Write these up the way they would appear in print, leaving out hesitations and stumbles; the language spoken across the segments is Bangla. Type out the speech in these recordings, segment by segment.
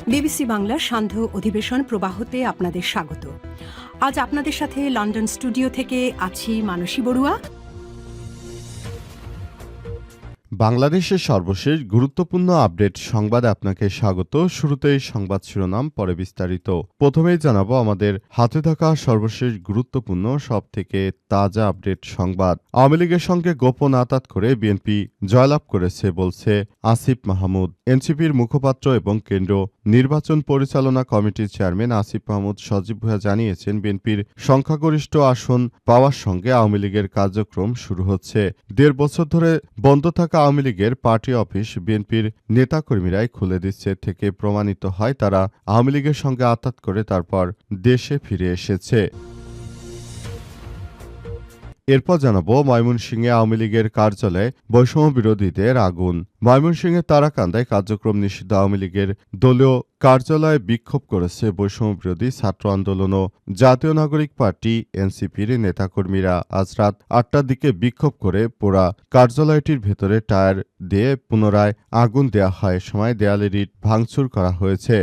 বিবিসি বাংলার সান্ধ্য অধিবেশন প্রবাহতে আপনাদের স্বাগত। আজ আপনাদের সাথে লন্ডন স্টুডিও থেকে আছি মানসী বড়ুয়া। বাংলাদেশের সর্বশেষ গুরুত্বপূর্ণ আপডেট সংবাদে আপনাকে স্বাগত। শুরুতেই সংবাদ শিরোনাম, পরে বিস্তারিত। প্রথমেই জানাবো আমাদের হাতে থাকা সর্বশেষ গুরুত্বপূর্ণ সবথেকে তাজা আপডেট সংবাদ। আওয়ামী লীগের সঙ্গে গোপন আঁতাত করে বিএনপি জয়লাভ করেছে বলছে আসিফ মাহমুদ। এনসিপির মুখপাত্র এবং কেন্দ্র নির্বাচন পরিচালনা কমিটির চেয়ারম্যান আসিফ মাহমুদ সজীব ভুঁইয়া জানিয়েছেন, বিএনপির সংখ্যাগরিষ্ঠ আসন পাওয়ার সঙ্গে আওয়ামী লীগের কার্যক্রম শুরু হচ্ছে। ১.৫ বছর ধরে বন্ধ থাকা আওয়ামী লীগের পার্টি অফিস বিএনপির নেতাকর্মীরাই খুলে দিচ্ছে থেকে প্রমাণিত হয় তারা আওয়ামী লীগের সঙ্গে আঁতাত করে তারপর দেশে ফিরে এসেছে। এরপর জানাবো ময়মনসিংহে আওয়ামী লীগের কার্যালয়ে বৈষম্য বিরোধীদের আগুন। ময়মনসিংহের তারাকান্দায় কার্যক্রম নিষিদ্ধ আওয়ামী লীগের দলীয় কার্যালয়ে বিক্ষোভ করেছে বৈষম্য বিরোধী ছাত্র আন্দোলন ও জাতীয় নাগরিক পার্টি এনসিপির নেতাকর্মীরা। আজ রাত ৮টার দিকে বিক্ষোভ করে পোড়া কার্যালয়টির ভেতরে টায়ার দিয়ে পুনরায় আগুন দেওয়া হয়। সময় দেয়ালের ইট ভাঙচুর করা হয়েছে।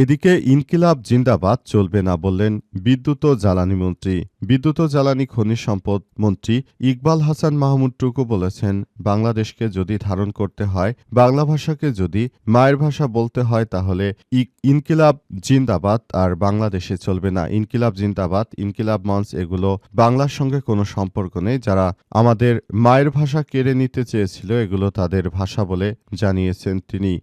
এদিকে ইনকিলাব জিন্দাবাদ চলবে না বললেন বিদ্যুৎ ও জ্বালানি মন্ত্রী। বিদ্যুৎ ও জ্বালানি খনিজ সম্পদ মন্ত্রী ইকবাল হাসান মাহমুদ টুকু বলেছেন, বাংলাদেশকে যদি ধারণ করতে হয়, বাংলা ভাষাকে যদি মায়ের ভাষা বলতে হয়, তাহলে ইনকিলাব জিন্দাবাদ আর বাংলাদেশে চলবে না। ইনকিলাব জিন্দাবাদ, ইনকিলাব মঞ্চ এগুলো বাংলার সঙ্গে কোনো সম্পর্ক নেই। যারা আমাদের মায়ের ভাষা কেড়ে নিতে চেয়েছিল, এগুলো তাদের ভাষা বলে জানিয়েছেন তিনি।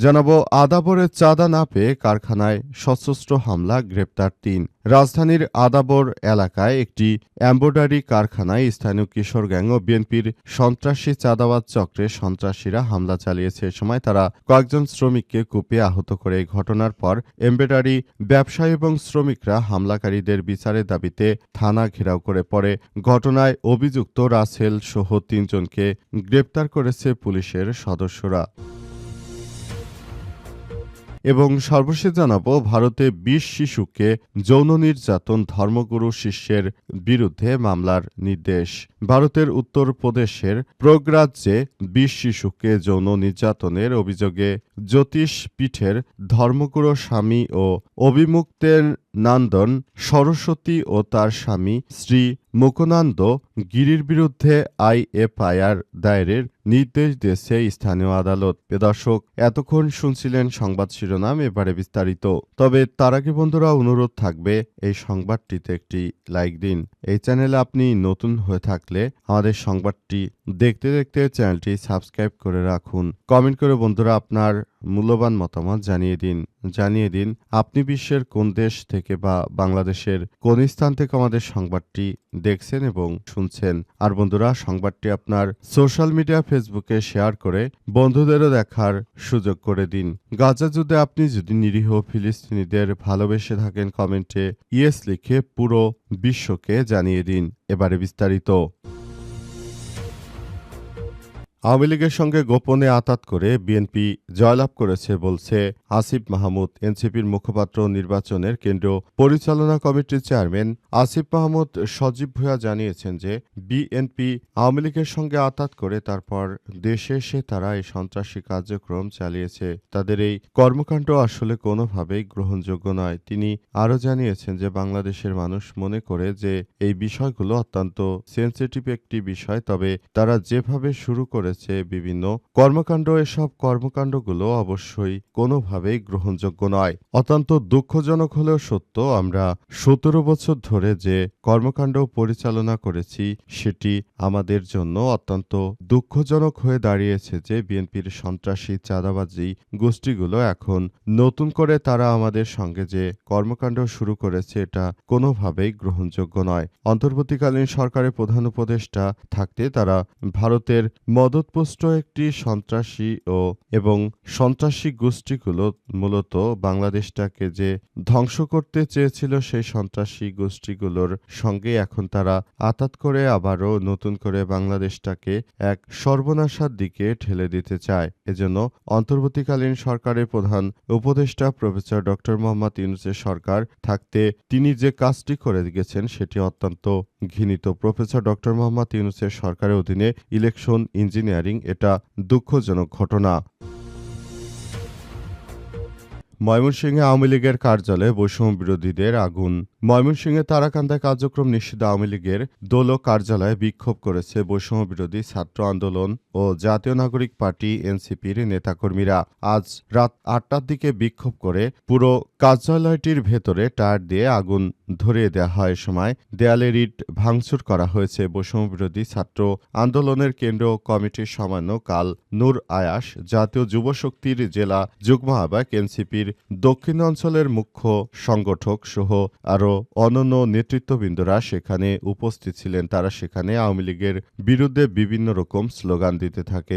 জানাবো আদাবরের চাঁদা না পেয়ে কারখানায় সশস্ত্র হামলা, গ্রেপ্তার ৩। রাজধানীর আদাবর এলাকায় একটি এমব্রয়ডারি কারখানায় স্থানীয় কিশোর গ্যাং ও বিএনপির সন্ত্রাসী চাঁদাবাজ চক্রের সন্ত্রাসীরা হামলা চালিয়েছে। এ সময় তারা কয়েকজন শ্রমিককে কুপিয়ে আহত করে। এই ঘটনার পর এমব্রয়ডারি ব্যবসায়ী এবং শ্রমিকরা হামলাকারীদের বিচারের দাবিতে থানা ঘেরাও করে পড়ে। ঘটনায় অভিযুক্ত রাসেল সহ ৩ জনকে গ্রেপ্তার করেছে পুলিশের সদস্যরা। এবং সর্বশেষ জানাবো ভারতে ২০ শিশুকে যৌন নির্যাতন, ধর্মগুরু শিষ্যের বিরুদ্ধে মামলার নির্দেশ। ভারতের উত্তরপ্রদেশের প্রয়াগরাজ্যে ২০ শিশুকে যৌন নির্যাতনের অভিযোগে জ্যোতিষ পীঠের ধর্মগুরু স্বামী ও অভিমুক্তের নান্দন সরস্বতী ও তার স্বামী শ্রী মুকুন্দানন্দ গিরির বিরুদ্ধে আইএফআইআর দায়েরের নির্দেশ দিয়েছে স্থানীয় আদালত। দর্শক, এতক্ষণ শুনছিলেন সংবাদ শিরোনাম, এবারে বিস্তারিত। তবে তার আগে বন্ধুরা, অনুরোধ থাকবে এই সংবাদটিতে একটি লাইক দিন। এই চ্যানেলে আপনি নতুন হয়ে থাকলে আমাদের সংবাদটি দেখতে দেখতে চ্যানেলটি সাবস্ক্রাইব করে রাখুন। কমেন্ট করে বন্ধুরা আপনার মূল্যবান মতামত জানিয়ে দিন আপনি বিশ্বের কোন দেশ থেকে বা বাংলাদেশের কোন স্থান থেকে আমাদের সংবাদটি দেখছেন এবং শুনছেন। আর বন্ধুরা, সংবাদটি আপনার সোশ্যাল মিডিয়া ফেসবুকে শেয়ার করে বন্ধুদেরও দেখার সুযোগ করে দিন। গাজা যুদ্ধে আপনি যদি নিরীহ ফিলিস্তিনিদের ভালোবেসে থাকেন, কমেন্টে ইয়েস লিখে পুরো বিশ্বকে জানিয়ে দিন। এবারে বিস্তারিত। আওয়ামী লীগের সঙ্গে গোপনে আঁতাত করে বিএনপি জয়লাভ করেছে বলছে আসিফ মাহমুদ। এনসিপির মুখপাত্র নির্বাচনের কেন্দ্রীয় পরিচালনা কমিটির চেয়ারম্যান আসিফ মাহমুদ সজীব ভুঁইয়া জানিয়েছেন যে বিএনপি আওয়ামী লীগের সঙ্গে আঁতাত করে তারপর দেশে এসে তারা এই সন্ত্রাসী কার্যক্রম চালিয়েছে। তাদের এই কর্মকাণ্ড আসলে কোনোভাবেই গ্রহণযোগ্য নয়। তিনি আরও জানিয়েছেন যে বাংলাদেশের মানুষ মনে করে যে এই বিষয়গুলো অত্যন্ত সেনসিটিভ একটি বিষয়, তবে তারা যেভাবে শুরু করে বিভিন্ন কর্মকাণ্ড, এসব কর্মকাণ্ডগুলো অবশ্যই কোনোভাবেই গ্রহণযোগ্য নয়। অত্যন্ত দুঃখজনক হলেও সত্য, আমরা ১৭ বছর ধরে যে কর্মকাণ্ড পরিচালনা করেছি সেটি আমাদের জন্য অত্যন্ত দুঃখজনক হয়ে দাঁড়িয়েছে যে বিএনপির সন্ত্রাসী চাঁদাবাজি গোষ্ঠীগুলো এখন নতুন করে তারা আমাদের সঙ্গে যে কর্মকাণ্ড শুরু করেছে এটা কোনোভাবেই গ্রহণযোগ্য নয়। অন্তর্বর্তীকালীন সরকারের প্রধান উপদেষ্টা থাকতে তারা ভারতের মদতপুষ্ট একটি সন্ত্রাসী এবং সন্ত্রাসী গোষ্ঠীগুলো মূলত বাংলাদেশটাকে যে ধ্বংস করতে চেয়েছিল, সেই সন্ত্রাসী গোষ্ঠীগুলোর সঙ্গে এখন তারা আঁতাত করে আবারও নতুন করে বাংলাদেশটাকে এক সর্বনাশার দিকে ঠেলে দিতে চায়। এজন্য অন্তর্বর্তীকালীন সরকারের প্রধান উপদেষ্টা প্রফেসর ড. মোহাম্মদ ইউনূসের সরকার থাকতে তিনি যে কাজটি করে গেছেন সেটি অত্যন্ত ঘৃণিত। প্রফেসর ড. মোহাম্মদ ইউনূসের সরকারের অধীনে ইলেকশন ইঞ্জিনিয়ার ইঞ্জিনিয়ারিং, এটা দুঃখজনক ঘটনা। ময়মনসিংহে আওয়ামী লীগের কার্যালয়ে বৈষম্য বিরোধীদের আগুন। ময়মনসিংহে তারাকান্দায় কার্যক্রম নিষিদ্ধ আওয়ামী লীগের দোল কার্যালয়ে বিক্ষোভ করেছে বৈষম্য বিরোধী ছাত্র আন্দোলন ও জাতীয় নাগরিক পার্টি এনসিপির নেতাকর্মীরা। আজ রাত ৮টার দিকে বিক্ষোভ করে পুরো কার্যালয়টির ভেতরে টায়ার দিয়ে আগুন ধরিয়ে দেওয়া হয়। সময় দেয়ালে ইট ভাঙচুর করা হয়েছে। বৈষম্য বিরোধী ছাত্র আন্দোলনের কেন্দ্রীয় কমিটির সমন্বয়ক কাল নূর আয়াস, জাতীয় যুব শক্তির জেলা যুগ্ম আহ্বায়ক, এনসিপির দক্ষিণ অঞ্চলের মুখ্য সংগঠক সহ আরও অন্যান্য নেতৃত্ববৃন্দরা সেখানে উপস্থিত ছিলেন। তারা সেখানে আওয়ামী লীগের বিরুদ্ধে বিভিন্ন রকম স্লোগান দিতে থাকে।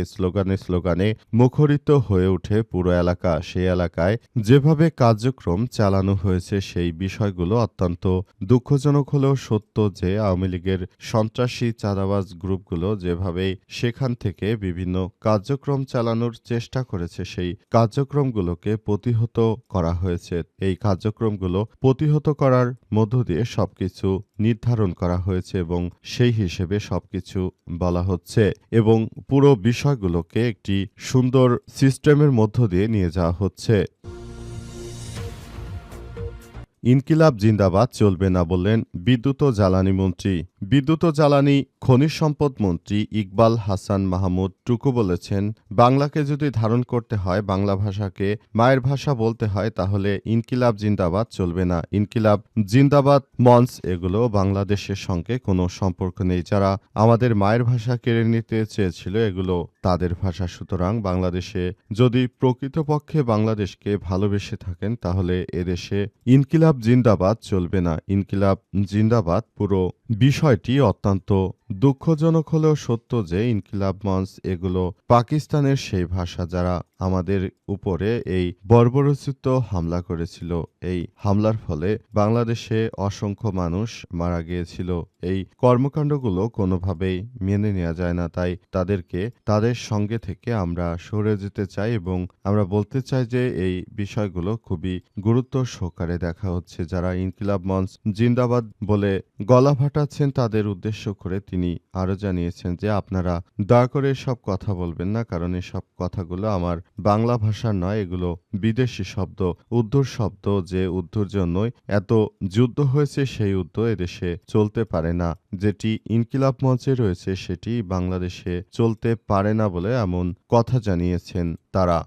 স্লোগানে মুখরিত হয়ে ওঠে পুরো এলাকা। সেই এলাকায় যেভাবে কার্যক্রম চালানো হয়েছে সেই বিষয়গুলো অত্যন্ত দুঃখজনক হলেও সত্য যে আওয়ামী লীগের সন্ত্রাসী চাঁদাবাজ গ্রুপগুলো যেভাবে সেখান থেকে বিভিন্ন কার্যক্রম চালানোর চেষ্টা করেছে সেই কার্যক্রমগুলোকে প্রতিহত করা হয়েছে। এই কার্যক্রমগুলো প্রতিহত করার মধ্য দিয়ে সবকিছু নির্ধারণ করা হয়েছে এবং সেই হিসেবে সবকিছু বলা হচ্ছে এবং পুরো বিষয়গুলোকে একটি সুন্দর সিস্টেমের মধ্য দিয়ে নিয়ে যাওয়া হচ্ছে। ইনকিলাব জিন্দাবাদ চলবে না বললেন বিদ্যুৎ ও জ্বালানি মন্ত্রী। বিদ্যুৎ ও জ্বালানি খনিজ সম্পদ মন্ত্রী ইকবাল হাসান মাহমুদ টুকু বলেছেন, বাংলাকে যদি ধারণ করতে হয়, বাংলা ভাষাকে মায়ের ভাষা বলতে হয়, তাহলে ইনকিলাব জিন্দাবাদ চলবে না। ইনকিলাব জিন্দাবাদ মঞ্চ এগুলো বাংলাদেশের সঙ্গে কোনো সম্পর্ক নেই। যারা আমাদের মায়ের ভাষা কেড়ে নিতে চেয়েছিল এগুলো তাদের ভাষা। সুতরাং বাংলাদেশে যদি প্রকৃতপক্ষে বাংলাদেশকে ভালোবেসে থাকেন তাহলে এদেশে ইনকিলাব জিন্দাবাদ চলবে না। ইনকিলাব জিন্দাবাদ পুরো বিষয়টি অত্যন্ত দুঃখজনক হলেও সত্য যে ইনকিলাব মঞ্চ এগুলো পাকিস্তানের সেই ভাষা যারা আমাদের উপরে এই বর্বরোচিত হামলা করেছিল। এই হামলার ফলে বাংলাদেশে অসংখ্য মানুষ মারা গিয়েছিল। এই কর্মকাণ্ডগুলো কোনোভাবেই মেনে নেওয়া যায় না। তাই তাদেরকে তাদের সঙ্গে থেকে আমরা সরে যেতে চাই এবং আমরা বলতে চাই যে এই বিষয়গুলো খুবই গুরুত্ব সহকারে দেখা হচ্ছে। যারা ইনকিলাব মঞ্চ জিন্দাবাদ বলে গলা ফাটাচ্ছেন তাদের উদ্দেশ্য করে তিনি আরও জানিয়েছেন যে আপনারা দয়া করে এসব কথা বলবেন না, কারণ এসব কথাগুলো আমার বাংলা ভাষার নয়, এগুলো বিদেশি শব্দ, উর্দুর শব্দ। যে উর্দুর জন্যই এত যুদ্ধ হয়েছে সেই উর্দু এদেশে চলতে পারে না। যেটি ইনকিলাব মঞ্চে রয়েছে সেটি বাংলাদেশে চলতে পারে না বলে এমন কথা জানিয়েছেন তারা।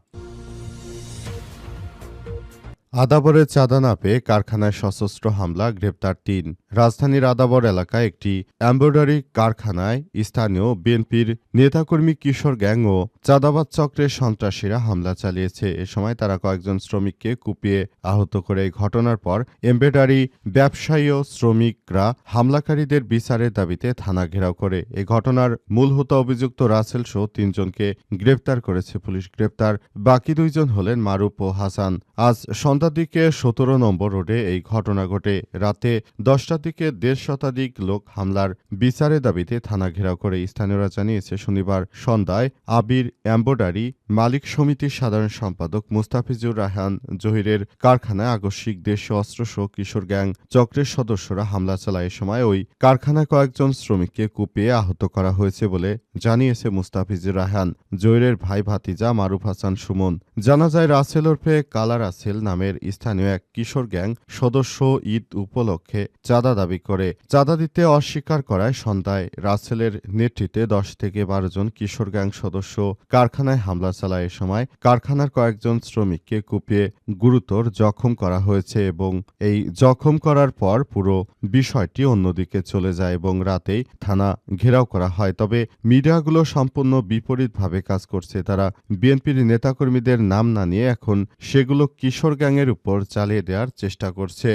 আদাবরে চাঁদা না পেয়ে কারখানায় সশস্ত্র হামলা, গ্রেপ্তার ৩। রাজধানীর আদাবর এলাকায় একটি এমব্রয়ডারি কারখানায় স্থানীয় বিএনপির নেতাকর্মী কিশোর গ্যাং ও চাঁদাবাজ চক্রের সন্ত্রাসীরা হামলা চালিয়েছে। এ সময় তারা কয়েকজন শ্রমিককে কুপিয়ে আহত করে। এই ঘটনার পর এমব্রয়ডারি ব্যবসায়ী ও শ্রমিকরা হামলাকারীদের বিচারের দাবিতে থানা ঘেরাও করে। এ ঘটনার মূল হোতা অভিযুক্ত রাসেল সহ ৩ জনকে গ্রেপ্তার করেছে পুলিশ। গ্রেপ্তার বাকি 2 জন হলেন মারুফ ও হাসান। আজ সন্ধ্যার দিকে ১৭ নম্বর রোডে এই ঘটনা ঘটে। রাতে 10টার দিকে ১.৫ শতাধিক লোক হামলার বিচারের দাবিতে থানা ঘেরাও করে। স্থানীয়রা জানিয়েছে শনিবার সন্ধ্যায় আবির এমব্রয়ডারি মালিক সমিতির সাধারণ সম্পাদক মুস্তাফিজুর রায়হান জহিরের কারখানায় আকস্মিক দেশীয় অস্ত্রসহ কিশোর গ্যাং চক্রের সদস্যরা হামলা চালায়। এ সময় ওই কারখানায় কয়েকজন শ্রমিককে কুপিয়ে আহত করা হয়েছে বলে জানিয়েছে মুস্তাফিজুর রায়হান জহিরের ভাই ভাতিজা মারুফ হাসান সুমন। জানা যায় রাসেল ওরফে কালা রাসেল নামের স্থানীয় এক কিশোর গ্যাং সদস্য ঈদ উপলক্ষে চাঁদা দাবি করে। চাঁদা দিতে অস্বীকার করায় সন্ধ্যায় রাসেলের নেতৃত্বে 10 থেকে 12 জন কিশোর গ্যাং সদস্য কারখানায় হামলা চালায়। এ সময় কারখানার কয়েকজন শ্রমিককে কুপিয়ে গুরুতর জখম করা হয়েছে এবং এই জখম করার পর পুরো বিষয়টি অন্যদিকে চলে যায় এবং রাতেই থানা ঘেরাও করা হয়। তবে মিডিয়াগুলো সম্পূর্ণ বিপরীতভাবে কাজ করছে। তারা বিএনপির নেতাকর্মীদের নাম না নিয়ে এখন সেগুলো কিশোর গ্যাংয়ের উপর চালিয়ে দেওয়ার চেষ্টা করছে।